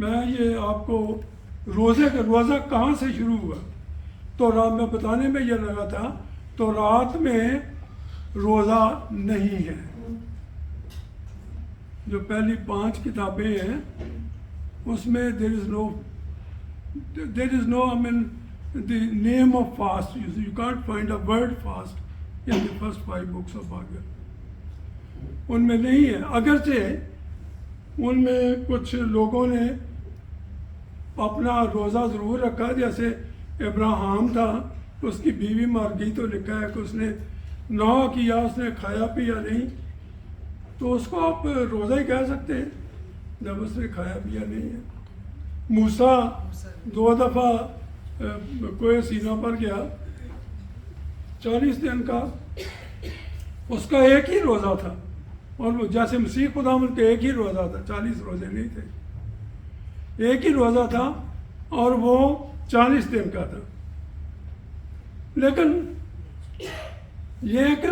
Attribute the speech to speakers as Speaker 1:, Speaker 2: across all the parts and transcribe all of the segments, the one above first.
Speaker 1: میں یہ آپ کو روزہ کہاں سے شروع ہوا تو رات میں بتانے میں یہ لگا تھا تو رات میں روزہ نہیں ہے. جو پہلی 5 کتابیں ہیں اس میں there is no I mean the name of fast. You can't find a word fast in the first 5 books of Bible. ان میں نہیں ہے. اگرچہ ان میں کچھ لوگوں نے اپنا روزہ ضرور رکھا, جیسے ابراہیم تھا, اس کی بیوی مر گئی تو لکھا ہے کہ اس نے نوح کیا, اس نے کھایا پیا نہیں, تو اس کو آپ روزہ ہی کہہ سکتے ہیں جب اس نے کھایا پیا نہیں ہے. موسیٰ 2 دفعہ کوہ سینا پر گیا 40 دن کا, اس کا ایک ہی روزہ تھا, اور وہ جیسے مسیح خداوند کا ایک ہی روزہ تھا, 40 روزے نہیں تھے, ایک ہی روزہ تھا اور وہ 40 دن کا تھا. لیکن یہ ہے کہ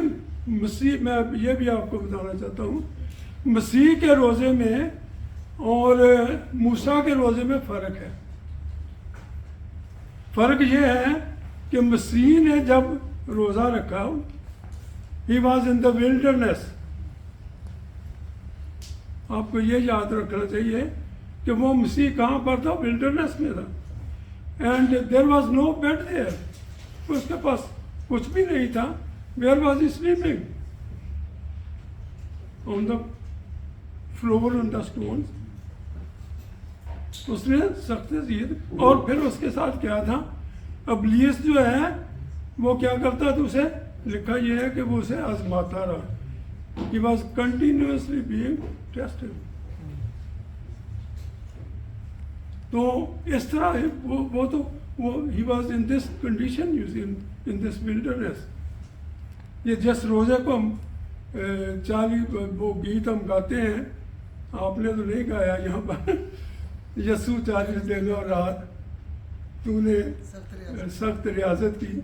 Speaker 1: مسیح, میں یہ بھی آپ کو بتانا چاہتا ہوں, مسیح کے روزے میں اور موسیٰ کے روزے میں فرق ہے. فرق یہ ہے کہ مسیح نے جب روزہ رکھا, he was in the wilderness. آپ کو یہ یاد رکھنا چاہیے کہ وہ مسیح کہاں پر تھا؟ ولڈرنیس میں تھا. And there was no bed there, اس کے پاس کچھ بھی نہیں تھا. Where was he sleeping? On the floor, on the stones. اس نے سخت زید, اور پھر اس کے ساتھ کیا تھا, ابلیس جو ہے وہ کیا کرتا تھا, اسے لکھا یہ ہے کہ وہ اسے آزماتا رہا. He was continuously being tested. تو اس طرح وہ تو he was in this condition, you see, in this wilderness. یہ جس روزے کو ہم 40 وہ گیت ہم گاتے ہیں, آپ نے تو نہیں گایا یہاں پر, یسوع 40 دن اور رات تو نے سخت ریاضت کی,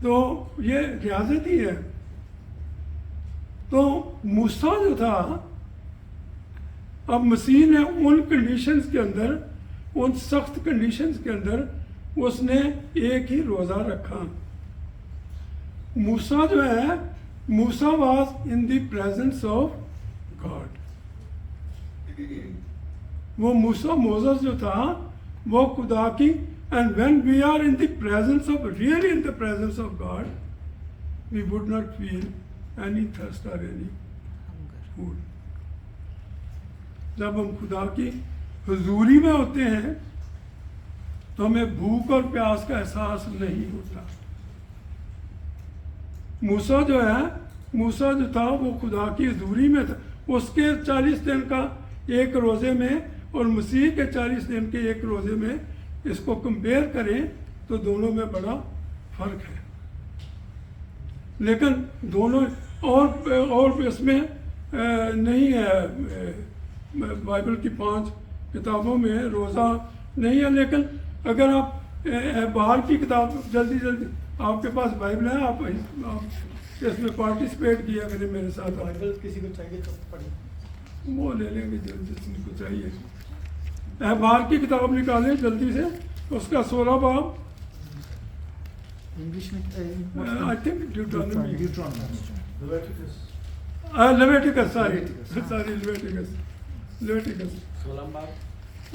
Speaker 1: تو یہ ریاضت ہی ہے. تو موسیٰ جو تھا, اب مسیح نے ان کنڈیشنز کے اندر, ان سخت کنڈیشنز کے اندر اس نے ایک ہی روزہ رکھا. موسیٰ جو ہے, Musa was in the presence of God. وہ موسیٰ موزس جو تھا وہ خدا کی, and when we are in the presence of, really in the presence of God, we would not feel any thirst or any food. جب ہم خدا کی حضوری میں ہوتے ہیں تو ہمیں بھوک اور پیاس کا احساس نہیں ہوتا. موسیٰ جو ہے, موسیٰ جو تھا وہ خدا کی حضوری میں تھا. اس کے 40 دن کا ایک روزے میں اور مسیح کے 40 دن کے ایک روزے میں اس کو کمپیئر کریں تو دونوں میں بڑا فرق ہے. لیکن دونوں اور اس میں نہیں ہے, بائبل کی 5 کتابوں میں روزہ نہیں ہے. لیکن اگر آپ باہر کی کتاب جلدی آپ کے پاس بائبل ہے, آپ اس میں پارٹیسپیٹ کیا کریں میرے ساتھ.
Speaker 2: بائبل کسی کو چاہیے تو پڑھیں,
Speaker 1: وہ لے لیں گے جس کو چاہیے. باہر کی کتاب نکالیں جلدی سے, اس کا 16 باب,
Speaker 2: انگلش میں
Speaker 1: I think Deuteronomy.
Speaker 3: Leviticus.
Speaker 1: Leviticus.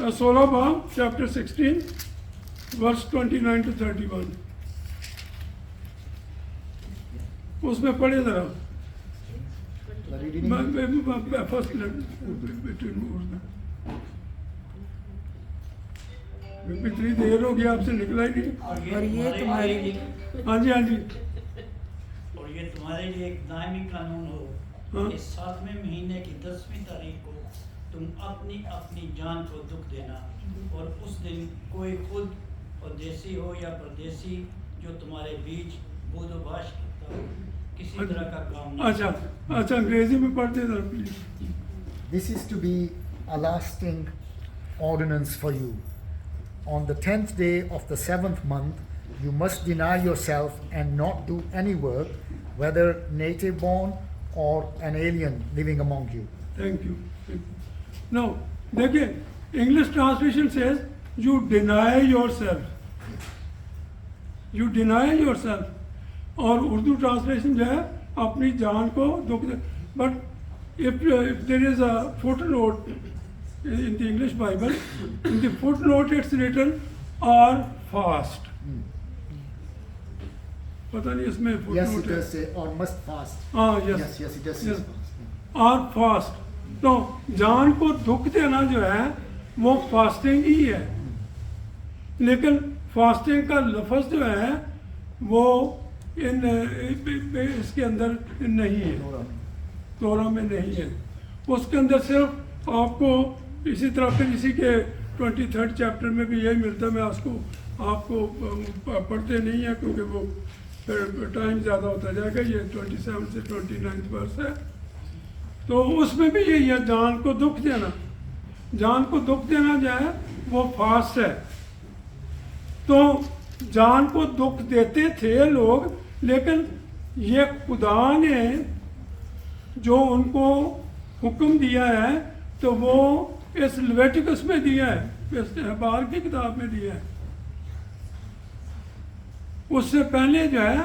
Speaker 1: 16 باب, chapter 16, verse 29 to 31. اس میں پڑھے ذرا. فرسٹ اتنی دیر ہو گیا آپ سے نکلا ہی نہیں.
Speaker 4: اور یہ تمہارے لیے,
Speaker 1: ہاں جی, ہاں جی,
Speaker 5: اور یہ تمہارے لیے ایک دائمی قانون ہو کہ 7ویں مہینے کی 10ویں تاریخ کو تم اپنی اپنی جان کو دکھ دینا, اور اس دن کوئی خود پردیسی ہو یا پردیسی جو تمہارے بیچ بود و باش کرتا ہو کسی طرح کا کام نہ.
Speaker 1: اچھا انگریزی میں پڑھتے ذرا please.
Speaker 2: This is to be a lasting ordinance for you. On the 10th day of the 7th month, you must deny yourself and not do any work, whether native born or an alien living among you.
Speaker 1: Thank you. Now, دیکھیں English translation says you deny yourself. You deny yourself. اور Urdu translation جو ہے اپنی جان کو دکھ دے. But if there is a footnote in the English Bible, in the footnote it's written or fast. پتہ نہیں اس میں
Speaker 2: Yes, it
Speaker 1: footnote ہے.
Speaker 2: does say, or must fast.
Speaker 1: ہاں
Speaker 2: Yes, yes, it does say
Speaker 1: Yes.
Speaker 2: fast.
Speaker 1: اور fast. تو جان کو دکھ دینا جو ہے وہ فاسٹنگ ہی ہے. لیکن فاسٹنگ کا لفظ جو ہے وہ اس کے اندر نہیں ہے, تورا میں نہیں ہے. اس کے اندر صرف آپ کو اسی طرح پھر اسی کے 23rd چیپٹر میں بھی یہی ملتا ہے. میں آپ کو پڑھتے نہیں ہیں کیونکہ وہ پھر ٹائم زیادہ ہوتا جائے گا. یہ 27 سے 29 ورس ہے. تو اس میں بھی یہی ہے, جان کو دکھ دینا. جان کو دکھ دینا جو ہے وہ فاسٹ ہے. تو جان کو دکھ دیتے تھے لوگ, لیکن یہ خدا نے جو ان کو حکم دیا ہے تو وہ اس لیویٹیکس میں دیا ہے, اس احبار کی کتاب میں دیا ہے. اس سے پہلے جو ہے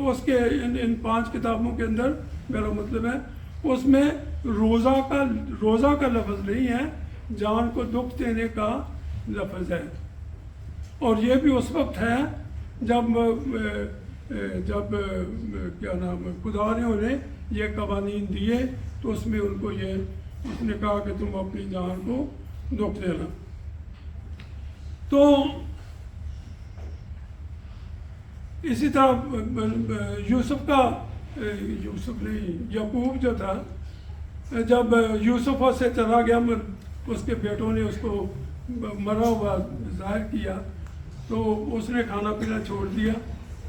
Speaker 1: اس کے ان 5 کتابوں کے اندر میرا مطلب ہے اس میں روزہ کا لفظ نہیں ہے, جان کو دکھ دینے کا لفظ ہے. اور یہ بھی اس وقت ہے جب کیا نام ہے, خدا نے انہیں یہ قوانین دیے تو اس میں ان کو اس نے کہا کہ تم اپنی جان کو دکھ دینا. تو اسی طرح یوسف نہیں, یعقوب جو تھا, جب یوسف سے چلا گیا, اس کے بیٹوں نے اس کو مرا ہوا ظاہر کیا تو اس نے کھانا پینا چھوڑ دیا.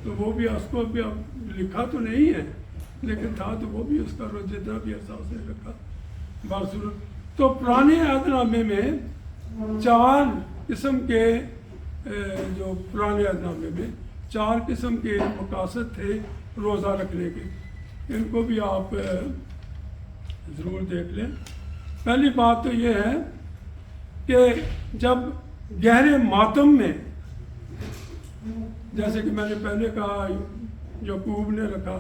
Speaker 1: تو وہ بھی اس کو بھی اب لکھا تو نہیں ہے لیکن تھا, تو وہ بھی اس کا جتنا بھی عرصہ اس نے رکھا بارصورت. تو پرانے عہد نامے میں 4 قسم کے جو پرانے عہد نامے میں 4 قسم کے مقاصد تھے روزہ رکھنے کے. ان کو بھی آپ ضرور دیکھ لیں. پہلی بات تو یہ ہے کہ جب گہرے ماتم میں, جیسے کہ میں نے پہلے کہا یعقوب نے رکھا,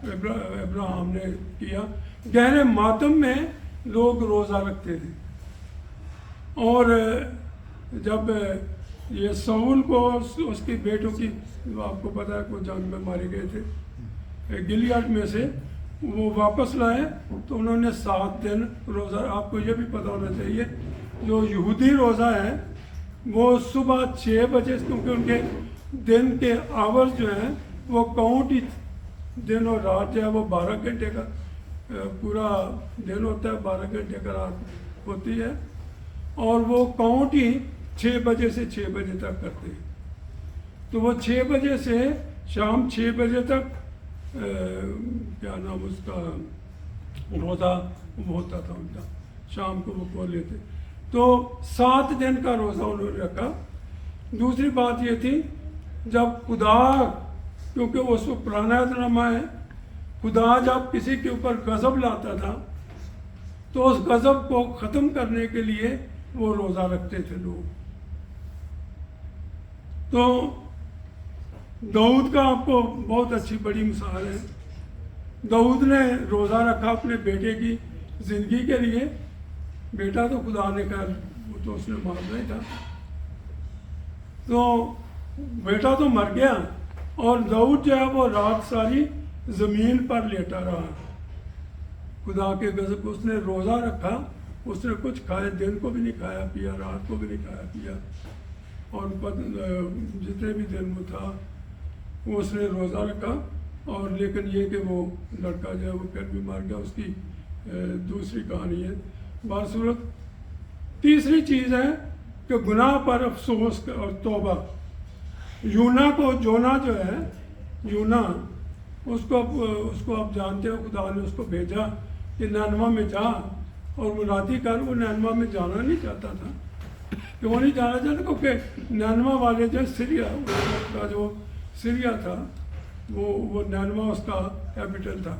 Speaker 1: ابراہیم نے کیا, گہرے ماتم میں لوگ روزہ رکھتے تھے. اور جب یہ سول کو اس کی بیٹوں کی, آپ کو پتہ ہے کہ وہ جنگ میں مارے گئے تھے گلیاد میں سے, وہ واپس لائے تو انہوں نے 7 دن روزہ. آپ کو یہ بھی پتہ ہونا چاہیے جو یہودی روزہ ہے وہ صبح 6 بجے, کیونکہ ان کے دن کے آورز جو ہیں وہ کاؤنٹ ہی, دن اور رات جو ہے وہ 12 گھنٹے کا پورا دن ہوتا ہے, 12 گھنٹے کا رات ہوتی ہے. اور وہ کاؤنٹ ہی 6 بجے سے 6 بجے تک کرتے ہیں. تو وہ 6 بجے سے شام 6 بجے تک کیا نام اس کا روزہ ہوتا تھا ان کا, شام کو وہ کھول لیتے. تو 7 دن کا روزہ انہوں نے رکھا. دوسری بات یہ تھی جب خدا, کیونکہ اس کو پرانا نامہ ہے, خدا جب کسی کے اوپر غضب لاتا تھا تو اس غضب کو ختم کرنے کے لیے وہ روزہ رکھتے تھے لوگ. تو داؤد کا آپ کو بہت اچھی بڑی مثال ہے. داؤد نے روزہ رکھا اپنے بیٹے کی زندگی کے لیے. بیٹا تو خدا نے کہا وہ تو اس نے مارنا ہی تھا, تو بیٹا تو مر گیا اور داؤد جو ہے وہ رات ساری زمین پر لیٹا رہا. خدا کے غضب, اس نے روزہ رکھا, اس نے کچھ کھایا, دن کو بھی نہیں کھایا پیا, رات کو بھی نہیں کھایا پیا, اور جتنے بھی دن وہ تھا وہ اس نے روزہ رکھا. اور لیکن یہ کہ وہ لڑکا جو ہے وہ پھر بھی مر گیا, اس کی دوسری کہانی ہے. بصورت تیسری چیز ہے کہ گناہ پر افسوس اور توبہ. یونا کو, جونا جو ہے یونا, اس کو آپ جانتے ہو, خدا نے اس کو بھیجا کہ نینوہ میں جا اور منادی کر. وہ نینوہ میں جانا نہیں چاہتا تھا. کیوں نہیں جانا چاہتا؟ کیونکہ نینوہ والے جو سیریا کا جو سیریا تھا وہ نینوہ اس کا کیپٹل تھا.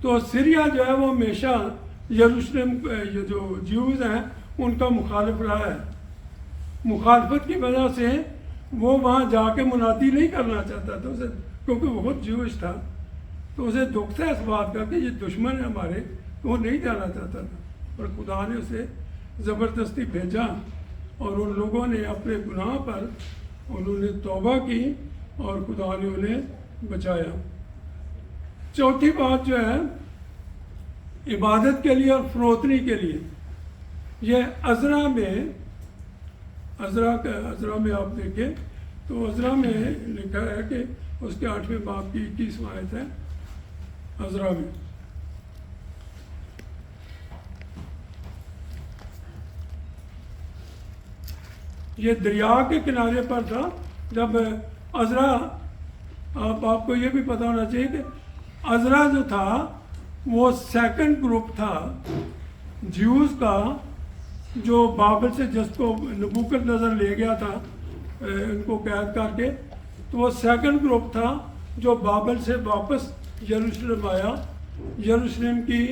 Speaker 1: تو سیریا جو ہے وہ ہمیشہ یروشلم یہ جو جیوز ہیں ان کا مخالف رہا ہے. مخالفت کی وجہ سے وہ وہاں جا کے منادی نہیں کرنا چاہتا تھا اسے، کیونکہ وہ بہت جیوش تھا، تو اسے دکھ تھا اس بات کا کہ یہ دشمن ہے ہمارے، تو وہ نہیں جانا چاہتا تھا. اور خدا نے اسے زبردستی بھیجا اور ان لوگوں نے اپنے گناہ پر انہوں نے توبہ کی اور خدا نے انہیں بچایا. چوتھی بات جو ہے عبادت کے لیے اور فروتنی کے لیے، یہ عزرا میں آپ دیکھیں تو عزرا میں لکھا ہے کہ اس کے 8ویں باب کی 21واں آیت ہے عزرا میں. یہ دریا کے کنارے پر تھا جب عزرا، آپ کو یہ بھی پتہ ہونا چاہیے کہ عزرا جو تھا وہ سیکنڈ گروپ تھا جیوز کا جو بابل سے، جس کو نبوکدنضر لے گیا تھا ان کو قید کر کے، تو وہ سیکنڈ گروپ تھا جو بابل سے واپس یروشلم آیا، یروشلم کی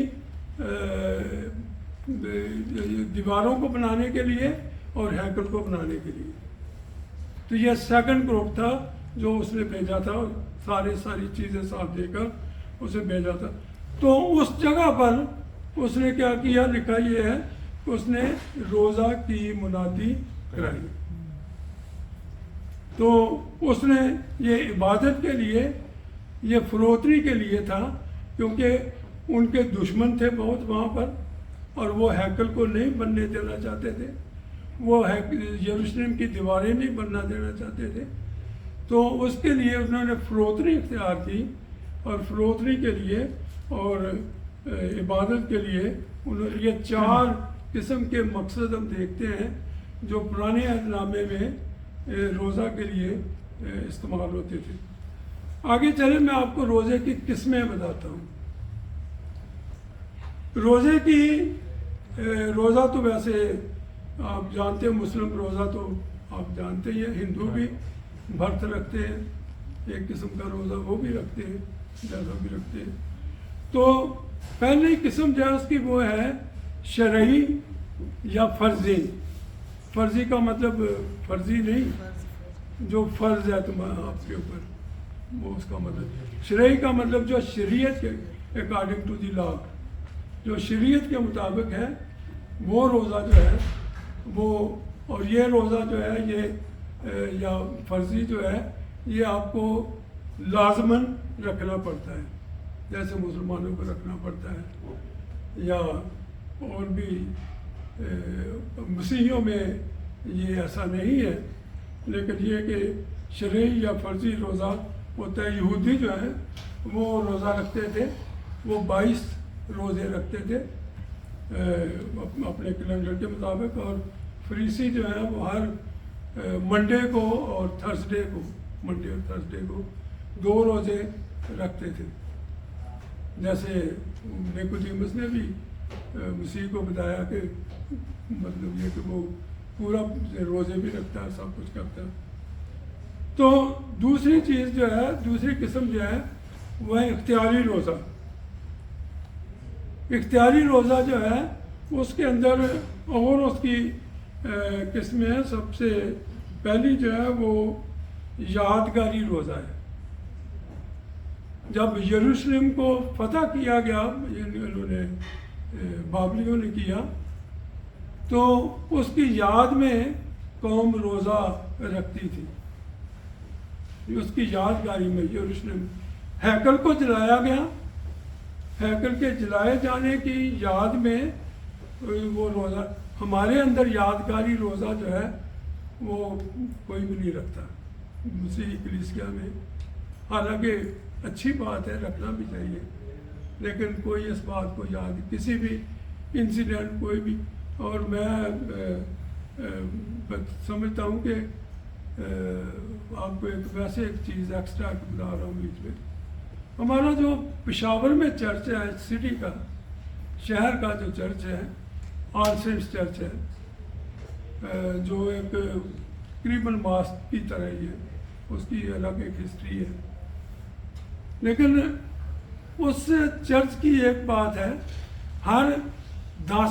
Speaker 1: دیواروں کو بنانے کے لیے اور ہیکل کو بنانے کے لیے. تو یہ سیکنڈ گروپ تھا جو اس نے بھیجا تھا، ساری چیزیں ساتھ دے کر اسے بھیجا تھا. تو اس جگہ پر اس نے کیا کیا، لکھا یہ ہے کہ اس نے روزہ کی منادی کرائی. تو اس نے یہ عبادت کے لیے، یہ فروتنی کے لیے تھا، کیونکہ ان کے دشمن تھے بہت وہاں پر اور وہ ہیکل کو نہیں بننے دینا چاہتے تھے، وہ یروشلم کی دیواریں نہیں بننا دینا چاہتے تھے. تو اس کے لیے انہوں نے فروتنی اختیار کی، اور فروتنی کے لیے اور عبادت کے لیے انہوں یہ 4 قسم کے مقصد ہم دیکھتے ہیں جو پرانے عہد نامے میں روزہ کے لیے استعمال ہوتے تھے. آگے چلیں میں آپ کو روزے کی قسمیں بتاتا ہوں. روزے کی روزہ تو ویسے آپ جانتے ہیں، مسلم روزہ تو آپ جانتے ہی ہیں، ہندو بھی بھرت رکھتے ہیں، ایک قسم کا روزہ وہ بھی رکھتے ہیں، زیادہ بھی رکھتے ہیں. تو پہلی قسم جو ہے اس کی وہ ہے شرعی یا فرضی. فرضی کا مطلب فرضی نہیں، جو فرض ہے تمہارا آپ کے اوپر، وہ اس کا مطلب. شرعی کا مطلب جو شریعت کے اکارڈنگ ٹو دی لا، جو شریعت کے مطابق ہے وہ روزہ جو ہے وہ. اور یہ روزہ جو ہے یہ یا فرضی جو ہے یہ آپ کو لازماً رکھنا پڑتا ہے، جیسے مسلمانوں کو رکھنا پڑتا ہے، یا اور بھی مسیحیوں میں یہ ایسا نہیں ہے. لیکن یہ کہ شرعی یا فرضی روزہ ہوتا ہے. یہودی جو ہے وہ روزہ رکھتے تھے، وہ 22 روزے رکھتے تھے اپنے کیلنڈر کے مطابق، اور فریسی جو ہے وہ ہر منڈے کو اور تھرسڈے کو، منڈے اور تھرسڈے کو 2 روزے رکھتے تھے. جیسے نیکودیمس نے بھی مسیح کو بتایا کہ مطلب یہ کہ وہ پورا روزے بھی رکھتا ہے، سب کچھ کرتا ہے. تو دوسری چیز جو ہے، دوسری قسم جو ہے وہ ہے اختیاری روزہ. اختیاری روزہ جو ہے اس کے اندر اور اس کی قسمیں ہیں. سب سے پہلی جو ہے وہ یادگاری روزہ ہے. جب یروشلم کو فتح کیا گیا، انہوں نے بابلیوں نے کیا، تو اس کی یاد میں قوم روزہ رکھتی تھی. اس کی یادگاری میں یروشلم ہیکل کو جلایا گیا، ہیکل کے جلائے جانے کی یاد میں وہ روزہ. ہمارے اندر یادگاری روزہ جو ہے وہ کوئی بھی نہیں رکھتا مسیحی کلیسیا میں. حالانکہ اچھی بات ہے، رکھنا بھی چاہیے، لیکن کوئی اس بات کو یاد، کسی بھی انسیڈنٹ کوئی بھی. اور میں سمجھتا ہوں کہ آپ کو ویسے ایک چیز ایکسٹرا بتا رہا ہوں بیچ میں. ہمارا جو پشاور میں چرچ ہے، سٹی کا، شہر کا جو چرچ ہے، آل سینٹس چرچ ہے، جو ایک قریباً ماسک کی طرح ہی ہے، اس کی الگ ایک ہسٹری ہے. لیکن اس چرچ کی ایک بات ہے، ہر 10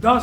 Speaker 1: 10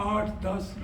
Speaker 1: 8-10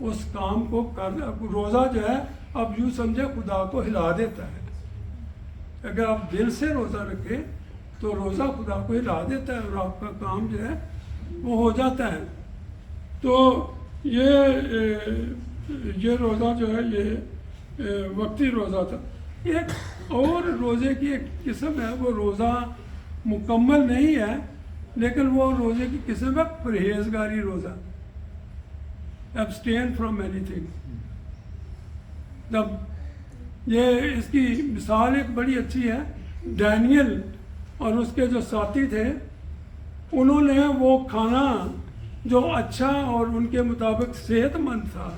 Speaker 1: اس کام کو کر. روزہ جو ہے اب یوں سمجھے خدا کو ہلا دیتا ہے. اگر آپ دل سے روزہ رکھیں تو روزہ خدا کو ہلا دیتا ہے اور آپ کا کام جو ہے وہ ہو جاتا ہے. تو یہ روزہ جو ہے یہ وقتی روزہ تھا. ایک اور روزے کی ایک قسم ہے, وہ روزہ مکمل نہیں ہے لیکن وہ روزے کی قسم ہے پرہیزگاری روزہ, abstain from anything. جب یہ اس کی مثال ایک بڑی اچھی ہے. ڈینیل اور اس کے جو ساتھی تھے انہوں نے وہ کھانا جو اچھا اور ان کے مطابق صحت مند تھا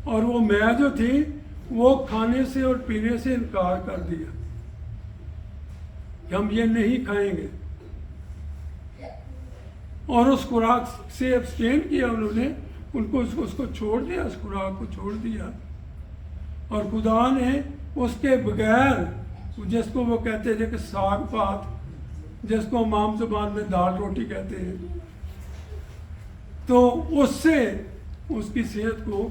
Speaker 1: اور وہ میں جو تھی وہ کھانے سے اور پینے سے انکار کر دیا کہ ہم یہ نہیں کھائیں گے, اور اس خوراک سے ابسٹین کیا انہوں نے, ان کو اس کو چھوڑ دیا, اس خوراک کو چھوڑ دیا. اور خدا نے اس کے بغیر, جس کو وہ کہتے تھے کہ ساگ پات, جس کو ہم عام زبان میں دال روٹی کہتے ہیں, تو اس سے اس کی صحت کو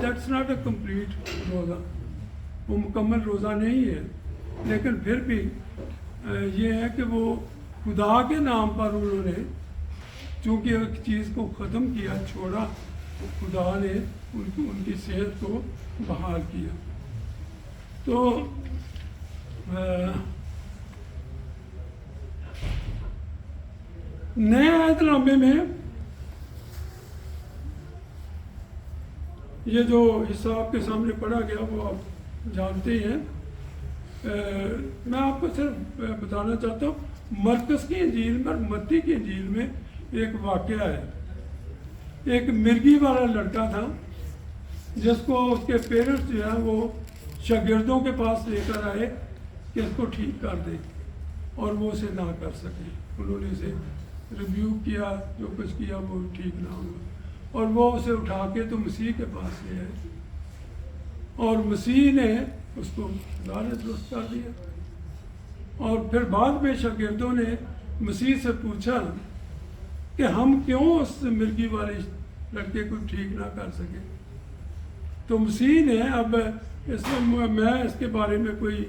Speaker 1: دیٹس ناٹ اے کمپلیٹ روزہ, وہ مکمل روزہ نہیں ہے. لیکن پھر بھی یہ ہے کہ وہ خدا کے نام پر انہوں نے چونکہ ایک چیز کو ختم کیا, چھوڑا, خدا نے ان کی صحت کو بحال کیا. تو نئے عہد نامے میں یہ جو حصہ آپ کے سامنے پڑھا گیا وہ آپ جانتے ہیں. میں آپ کو صرف بتانا چاہتا ہوں, مرکز کی انجیل میں اور متی کی انجیل میں ایک واقعہ ہے. ایک مرگی والا لڑکا تھا جس کو اس کے پیرنٹس جو ہیں وہ شاگردوں کے پاس لے کر آئے کہ اس کو ٹھیک کر دیں, اور وہ اسے نہ کر سکے. انہوں نے اسے ریبیوک کیا, جو کچھ کیا وہ ٹھیک نہ ہوا, اور وہ اسے اٹھا کے تو مسیح کے پاس لے آئے, اور مسیح نے اس کو درست کر دیا. اور پھر بعد میں شاگردوں نے مسیح سے پوچھا کہ ہم کیوں اس مرگی والے لڑکے کو ٹھیک نہ کر سکے. تو مسیح نے, اب میں اس کے بارے میں کوئی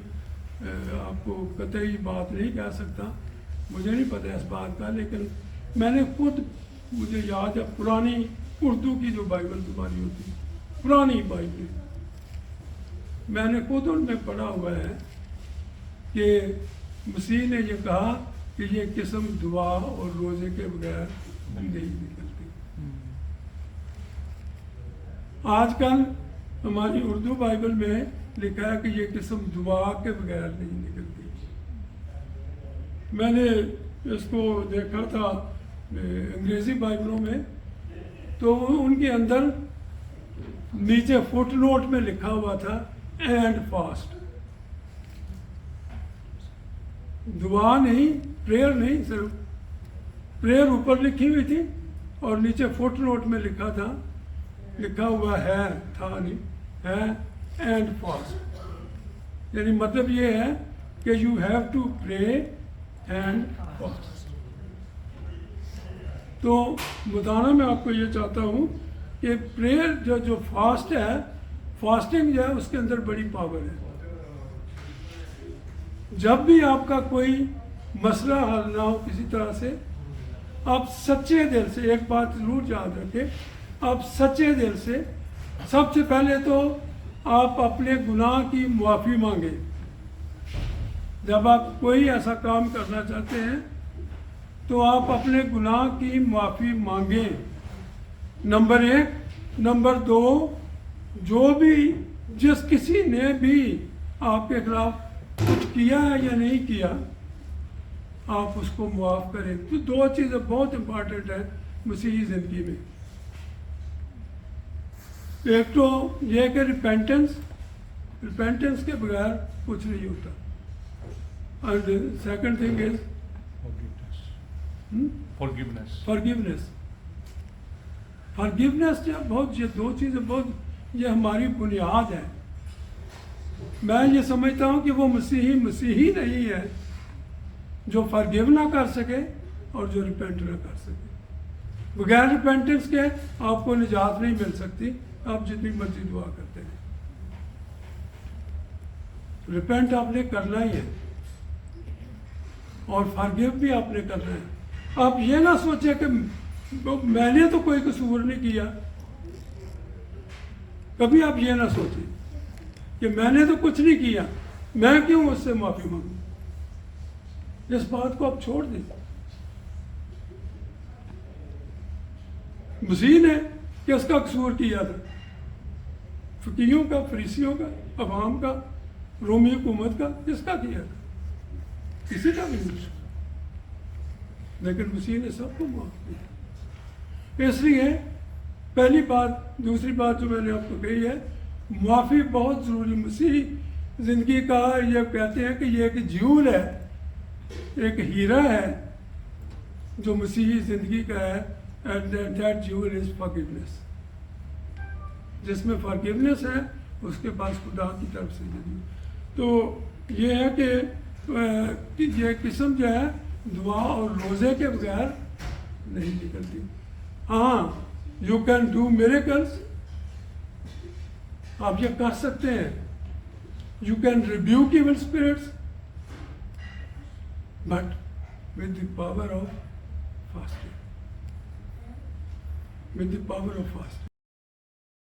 Speaker 1: آپ کو قطعی بات نہیں کہہ سکتا, مجھے نہیں پتہ اس بات کا, لیکن میں نے خود, مجھے یاد ہے پرانی اردو کی جو بائبل تمہاری ہوتی, پرانی بائبل, میں نے خود ان میں پڑھا ہوا ہے کہ مسیح نے یہ کہا کہ یہ قسم دعا اور روزے کے بغیر نہیں نکلتی. آج کل ہماری اردو بائبل میں لکھا ہے کہ یہ قسم دعا کے بغیر نہیں نکلتی. میں نے اس کو دیکھا تھا انگریزی بائبلوں میں, تو ان کے اندر نیچے فٹ نوٹ میں لکھا ہوا تھا اینڈ فاسٹ. دعا نہیں, پریئر نہیں, صرف پریئر اوپر لکھی ہوئی تھی اور نیچے فٹ نوٹ میں لکھا ہوا ہے, تھا نہیں, ہے اینڈ فاسٹ. یعنی مطلب یہ ہے کہ you have to pray and fast. تو بتانا میں آپ کو یہ چاہتا ہوں کہ پریئر جو فاسٹ ہے, فاسٹنگ جو ہے اس کے اندر بڑی پاور ہے. جب بھی آپ کا کوئی مسئلہ حل نہ ہو کسی طرح سے, آپ سچے دل سے, ایک بات ضرور یاد رکھیں, آپ سچے دل سے سب سے پہلے تو آپ اپنے گناہ کی معافی مانگیں. جب آپ کوئی ایسا کام کرنا چاہتے ہیں تو آپ اپنے گناہ کی معافی مانگیں, نمبر 1. نمبر 2, جو بھی جس کسی نے بھی آپ کے خلاف کچھ کیا ہے یا نہیں کیا, آپ اس کو معاف کریں. تو 2 چیزیں بہت امپارٹنٹ ہیں مسیحی زندگی میں. ایک تو یہ کہ ریپینٹنس کے بغیر کچھ نہیں ہوتا, اور سیکنڈ تھنگ از forgiveness. جو بہت, یہ 2 چیزیں بہت, یہ ہماری بنیاد ہے. میں یہ سمجھتا ہوں کہ وہ مسیحی نہیں ہے جو فرگیو نہ کر سکے اور جو ریپینٹ نہ کر سکے. بغیر ریپینٹنس کے آپ کو نجات نہیں مل سکتی، آپ جتنی مرضی دعا کرتے ہیں. ریپینٹ آپ نے کرنا ہی ہے اور فارگیو بھی آپ نے کرنا ہے. آپ یہ نہ سوچیں کہ میں نے تو کوئی قصور نہیں کیا. کبھی آپ یہ نہ سوچیں کہ میں نے تو کچھ نہیں کیا، میں کیوں اس سے معافی مانگوں. اس بات کو آپ چھوڑ دیں. مسیح نے کس کا قصور کیا تھا؟ فقیہوں کا، فریسیوں کا، عوام کا، رومی حکومت کا، کس کا کیا تھا؟ کسی کا بھی نہیں. لیکن مسیح نے سب کو معاف کیا. اس لیے پہلی بات. دوسری بات جو میں نے آپ کو کہی ہے، معافی بہت ضروری. مسیح زندگی کا یہ کہتے ہیں کہ یہ ایک جیول ہے، ایک ہیرا ہے جو مسیحی زندگی کا ہے. And that jewel is forgiveness. جس میں forgiveness ہے اس کے پاس خدا کی طرف سے زندگی. تو یہ ہے کہ یہ قسم جو ہے دعا اور روزے کے بغیر نہیں نکلتی. ہاں، یو کین ڈو میریکلس، آپ یہ کر سکتے ہیں. You can rebuke evil spirits but with the power of fasting. with the power of fasting.